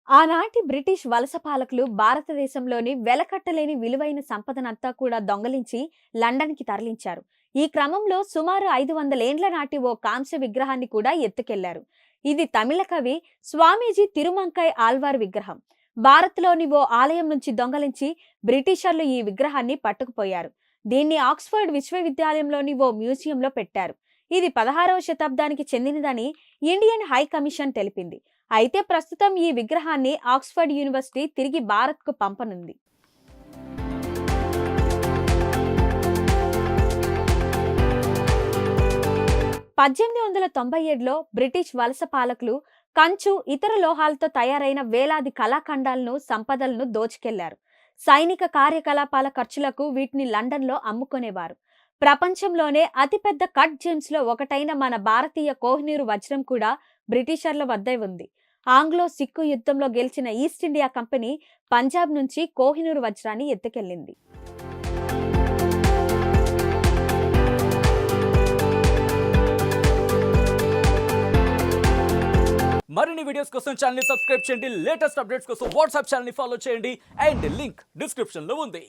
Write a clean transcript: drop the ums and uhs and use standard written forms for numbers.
ఆనాటి బ్రిటిష్ వలస పాలకులు భారతదేశంలోని వెలకట్టలేని విలువైన సంపదనంతా కూడా దొంగలించి లండన్‌కి తరలించారు. ఈ క్రమంలో సుమారు 500 ఏండ్ల నాటి ఓ కాంస్య విగ్రహాన్ని కూడా ఎత్తుకెళ్లారు. ఇది తమిళ కవి స్వామీజీ తిరుమంకై ఆళ్వార్ విగ్రహం. భారత్‌లోని ఓ ఆలయం నుంచి దొంగలించి బ్రిటిషర్లు ఈ విగ్రహాన్ని పట్టుకుపోయారు. దీన్ని ఆక్స్‌ఫర్డ్ విశ్వవిద్యాలయంలోని ఓ మ్యూజియంలో పెట్టారు. ఇది 16వ శతాబ్దానికి చెందినదని ఇండియన్ హై కమిషన్ తెలిపింది. అయితే ప్రస్తుతం ఈ విగ్రహాన్ని ఆక్స్ఫర్డ్ యూనివర్సిటీ తిరిగి భారత్‌కు పంపనుంది. 1897లో బ్రిటిష్ వలస పాలకులు కంచు, ఇతర లోహాలతో తయారైన వేలాది కళాఖండాలను, సంపదలను దోచుకెళ్లారు. సైనిక కార్యకలాపాల ఖర్చులకు వీటిని లండన్‌లో అమ్ముకునేవారు. ప్రపంచంలోనే అతిపెద్ద కట్ జెమ్స్‌లో ఒకటైన మన భారతీయ కోహినూరు వజ్రం కూడా బ్రిటిషర్ల వద్దే ఉంది. ఆంగ్లో సిక్కు యుద్ధంలో గెలిచిన ఈస్ట్ ఇండియా కంపెనీ పంజాబ్ నుంచి కోహినూరు వజ్రాన్ని ఎత్తుకెళ్లింది. మరిన్ని వీడియోస్ కోసం ఛానల్ ని సబ్స్క్రైబ్ చేయండి. లేటెస్ట్ అప్డేట్స్ కోసం వాట్సాప్ ఛానల్ ని ఫాలో చేయండి. అండ్ లింక్ డిస్క్రిప్షన్ లో ఉంది.